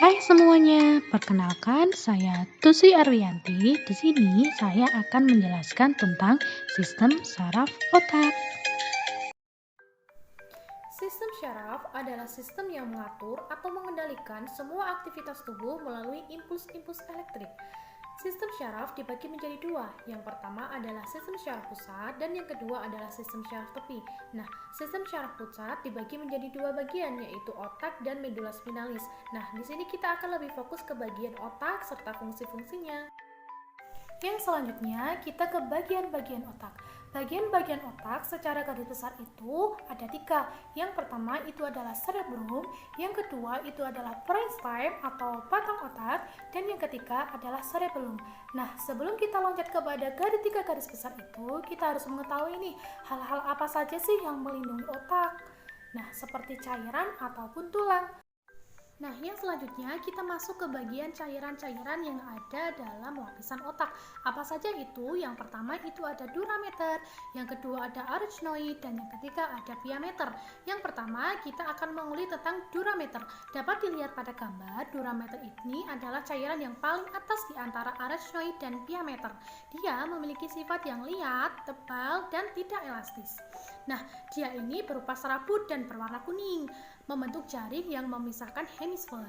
Hai semuanya, perkenalkan saya Tusi Arwiyanti. Di sini saya akan menjelaskan tentang sistem saraf otak. Sistem syaraf adalah sistem yang mengatur atau mengendalikan semua aktivitas tubuh melalui impuls-impuls elektrik. Sistem syaraf dibagi menjadi dua. Yang pertama adalah sistem syaraf pusat dan yang kedua adalah sistem syaraf tepi. Nah, sistem syaraf pusat dibagi menjadi dua bagian, yaitu otak dan medula spinalis. Nah, di sini kita akan lebih fokus ke bagian otak serta fungsi-fungsinya. Yang selanjutnya kita ke bagian-bagian otak. Bagian-bagian otak secara garis besar itu ada tiga. Yang pertama itu adalah cerebrum, yang kedua itu adalah brainstem atau batang otak, dan yang ketiga adalah cerebellum. Nah, sebelum kita loncat kepada tiga garis besar itu, kita harus mengetahui nih hal-hal apa saja sih yang melindungi otak. Nah, seperti cairan ataupun tulang. Nah, yang selanjutnya kita masuk ke bagian cairan-cairan yang ada dalam lapisan otak. Apa saja itu? Yang pertama itu ada durameter, yang kedua ada arachnoid, dan yang ketiga ada piameter. Yang pertama kita akan mengulik tentang durameter. Dapat dilihat pada gambar, durameter ini adalah cairan yang paling atas di antara arachnoid dan piameter. Dia memiliki sifat yang liat, tebal, dan tidak elastis. Nah, dia ini berupa serabut dan berwarna kuning, membentuk jaring yang memisahkan hemisfer.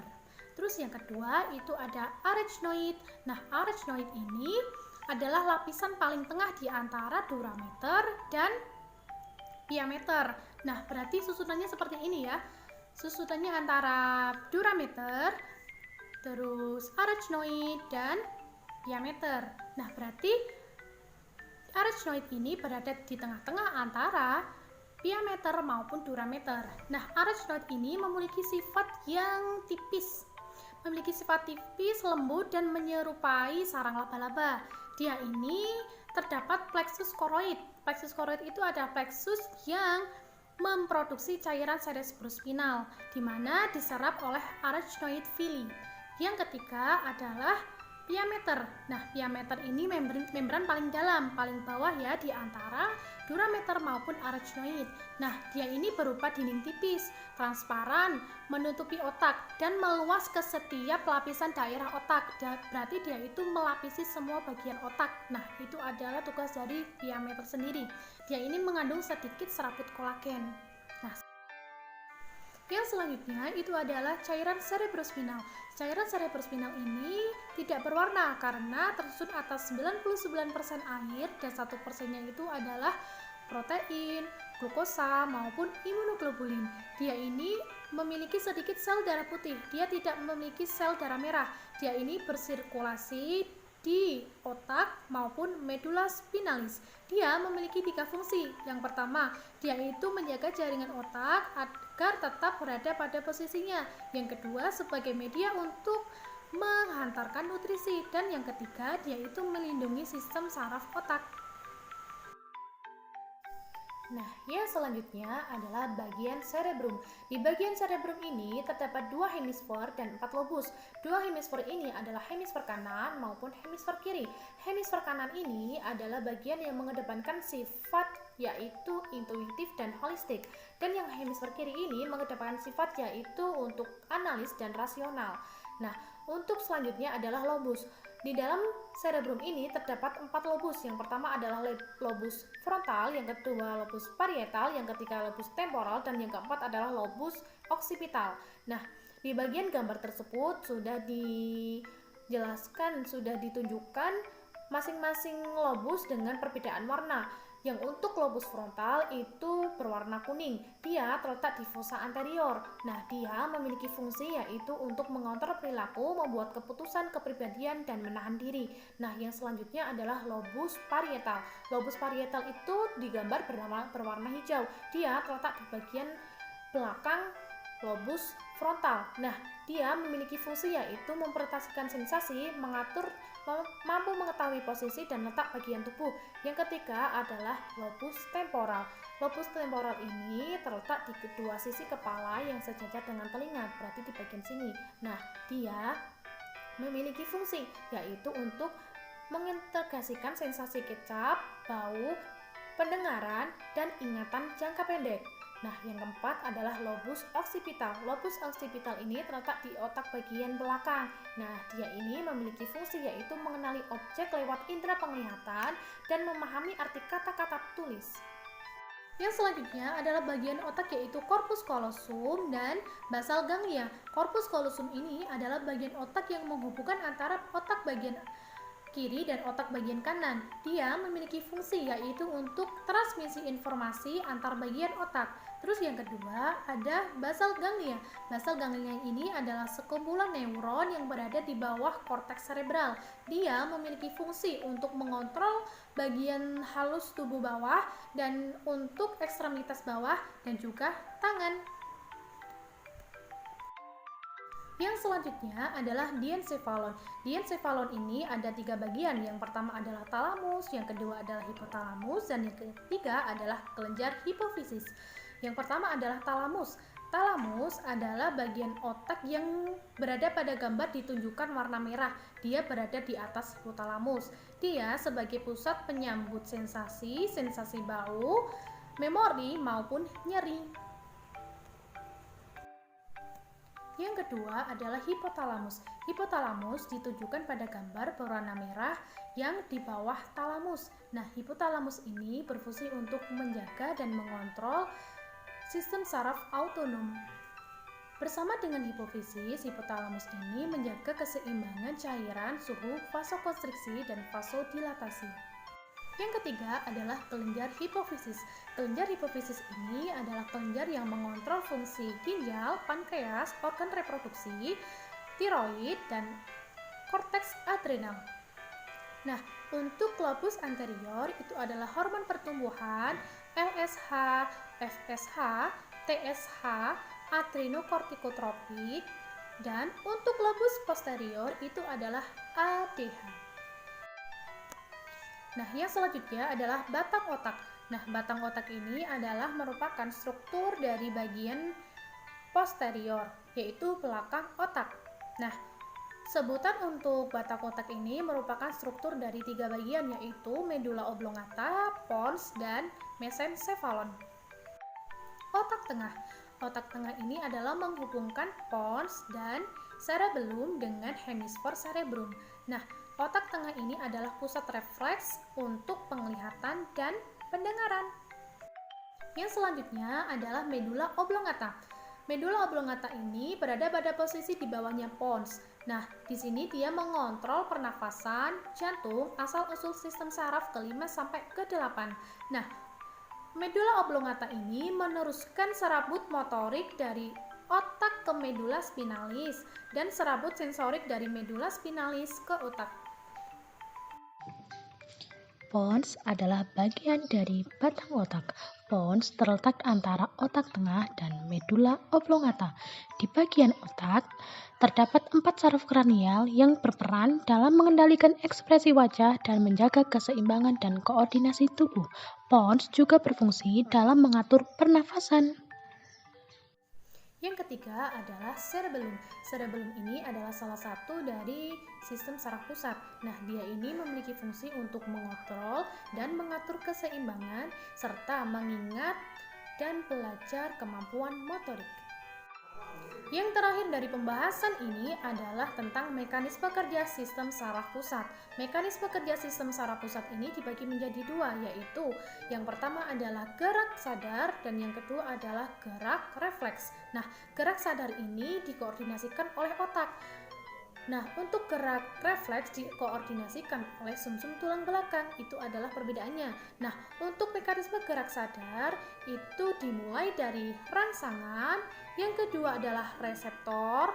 Terus yang kedua itu ada arachnoid. Nah, arachnoid ini adalah lapisan paling tengah di antara durameter dan piameter. Nah, berarti susunannya seperti ini ya. Susunannya antara durameter, terus arachnoid dan piameter. Nah, berarti arachnoid ini berada di tengah-tengah antara piameter maupun durameter. Nah, arachnoid ini memiliki sifat yang tipis. Memiliki sifat tipis, lembut, dan menyerupai sarang laba-laba. Dia ini terdapat plexus choroid. Plexus choroid itu adalah plexus yang memproduksi cairan cerebrospinal, di mana diserap oleh arachnoid villi. Yang ketiga adalah piameter. Nah, piameter ini membran paling dalam, paling bawah ya di antara durameter maupun arachnoid. Nah, dia ini berupa dinding tipis, transparan, menutupi otak dan meluas ke setiap lapisan daerah otak. Berarti dia itu melapisi semua bagian otak. Nah, itu adalah tugas dari piameter sendiri. Dia ini mengandung sedikit serabut kolagen. Nah, yang selanjutnya itu adalah cairan cerebrospinal. Cairan cerebrospinal ini tidak berwarna karena tersusun atas 99% air dan 1%-nya itu adalah protein, glukosa maupun imunoglobulin. Dia ini memiliki sedikit sel darah putih. Dia tidak memiliki sel darah merah. Dia ini bersirkulasi di otak maupun medula spinalis. Dia memiliki tiga fungsi. Yang pertama, dia itu menjaga jaringan otak agar tetap berada pada posisinya. Yang kedua, sebagai media untuk menghantarkan nutrisi. Dan yang ketiga, dia itu melindungi sistem saraf otak. Nah, yang selanjutnya adalah bagian cerebrum. Di bagian cerebrum ini terdapat dua hemisfer dan 4 lobus. Dua hemisfer ini adalah hemisfer kanan maupun hemisfer kiri. Hemisfer kanan ini adalah bagian yang mengedepankan sifat yaitu intuitif dan holistik. Dan yang hemisfer kiri ini mengedepankan sifat yaitu untuk analis dan rasional. Nah, untuk selanjutnya adalah lobus. Di dalam cerebrum ini terdapat 4 lobus. Yang pertama adalah lobus frontal, yang kedua lobus parietal, yang ketiga lobus temporal, dan yang keempat adalah lobus occipital. Nah, di bagian gambar tersebut sudah dijelaskan, sudah ditunjukkan masing-masing lobus dengan perbedaan warna. Yang untuk lobus frontal itu berwarna kuning. Dia terletak di fossa anterior. Nah, dia memiliki fungsi yaitu untuk mengontrol perilaku, membuat keputusan kepribadian, dan menahan diri. Nah, yang selanjutnya adalah lobus parietal. Lobus parietal itu digambar berwarna hijau. Dia terletak di bagian belakang lobus frontal. Nah, dia memiliki fungsi yaitu memperhatikan sensasi, mampu mengetahui posisi dan letak bagian tubuh. Yang ketiga adalah lobus temporal. Lobus temporal ini terletak di kedua sisi kepala yang sejajar dengan telinga, berarti di bagian sini. Nah, dia memiliki fungsi yaitu untuk mengintegrasikan sensasi kecap, bau, pendengaran, dan ingatan jangka pendek. Nah, yang keempat adalah lobus occipital. Lobus occipital ini terletak di otak bagian belakang. Nah, dia ini memiliki fungsi yaitu mengenali objek lewat indera penglihatan dan memahami arti kata-kata tulis. Yang selanjutnya adalah bagian otak yaitu corpus callosum dan basal ganglia. Corpus callosum ini adalah bagian otak yang menghubungkan antara otak bagian kiri dan otak bagian kanan. Dia memiliki fungsi yaitu untuk transmisi informasi antar bagian otak. Terus yang kedua ada basal ganglia. Basal ganglia ini adalah sekumpulan neuron yang berada di bawah korteks cerebral. Dia memiliki fungsi untuk mengontrol bagian halus tubuh bawah dan untuk ekstremitas bawah dan juga tangan. Yang selanjutnya adalah diencephalon. Diencephalon ini ada 3 bagian. Yang pertama adalah talamus, yang kedua adalah hipotalamus, dan yang ketiga adalah kelenjar hipofisis. Yang pertama adalah talamus. Talamus adalah bagian otak yang berada pada gambar ditunjukkan warna merah. Dia berada di atas hipotalamus. Dia sebagai pusat penyambut sensasi, sensasi bau, memori maupun nyeri. Yang kedua adalah hipotalamus. Hipotalamus ditujukan pada gambar berwarna merah yang di bawah talamus. Nah, hipotalamus ini berfungsi untuk menjaga dan mengontrol sistem saraf autonom. Bersama dengan hipofisis, hipotalamus ini menjaga keseimbangan cairan, suhu, vasokonstriksi, dan vasodilatasi. Yang ketiga adalah kelenjar hipofisis. Kelenjar hipofisis ini adalah kelenjar yang mengontrol fungsi ginjal, pankreas, organ reproduksi, tiroid, dan korteks adrenal. Nah, untuk lobus anterior itu adalah hormon pertumbuhan, LSH, FSH, TSH, adrenokortikotropik, dan untuk lobus posterior itu adalah ADH. Nah, yang selanjutnya adalah batang otak. Nah, batang otak ini adalah merupakan struktur dari bagian posterior, yaitu belakang otak. Nah, sebutan untuk batang otak ini merupakan struktur dari 3 bagian, yaitu medula oblongata, pons, dan mesencephalon. Otak tengah. Otak tengah ini adalah menghubungkan pons dan cerebellum dengan hemisfer cerebrum. Nah, otak tengah ini adalah pusat refleks untuk penglihatan dan pendengaran. Yang selanjutnya adalah medula oblongata. Medula oblongata ini berada pada posisi di bawahnya pons. Nah, di sini dia mengontrol pernafasan, jantung, asal-usul sistem saraf ke-5 sampai ke-8. Nah, medula oblongata ini meneruskan serabut motorik dari otak ke medula spinalis dan serabut sensorik dari medula spinalis ke otak. Pons adalah bagian dari batang otak. Pons terletak antara otak tengah dan medula oblongata. Di bagian otak, terdapat 4 saraf kranial yang berperan dalam mengendalikan ekspresi wajah dan menjaga keseimbangan dan koordinasi tubuh. Pons juga berfungsi dalam mengatur pernafasan. Yang ketiga adalah cerebellum. Cerebellum ini adalah salah satu dari sistem saraf pusat. Nah, dia ini memiliki fungsi untuk mengontrol dan mengatur keseimbangan serta mengingat dan belajar kemampuan motorik. Yang terakhir dari pembahasan ini adalah tentang mekanisme kerja sistem saraf pusat. Mekanisme kerja sistem saraf pusat ini dibagi menjadi 2, yaitu yang pertama adalah gerak sadar dan yang kedua adalah gerak refleks. Nah, gerak sadar ini dikoordinasikan oleh otak. Nah, untuk gerak refleks dikoordinasikan oleh sumsum tulang belakang. Itu adalah perbedaannya. Nah, untuk mekanisme gerak sadar itu dimulai dari rangsangan, yang kedua adalah reseptor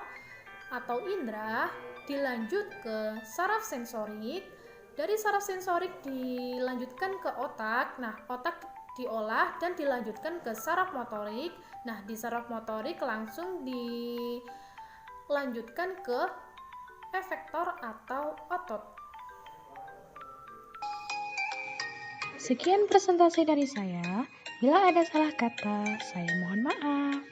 atau indera, dilanjut ke saraf sensorik, dari saraf sensorik dilanjutkan ke otak. Nah, otak diolah dan dilanjutkan ke saraf motorik. Nah, di saraf motorik langsung dilanjutkan ke efektor atau otot. Sekian presentasi dari saya. Bila ada salah kata, saya mohon maaf.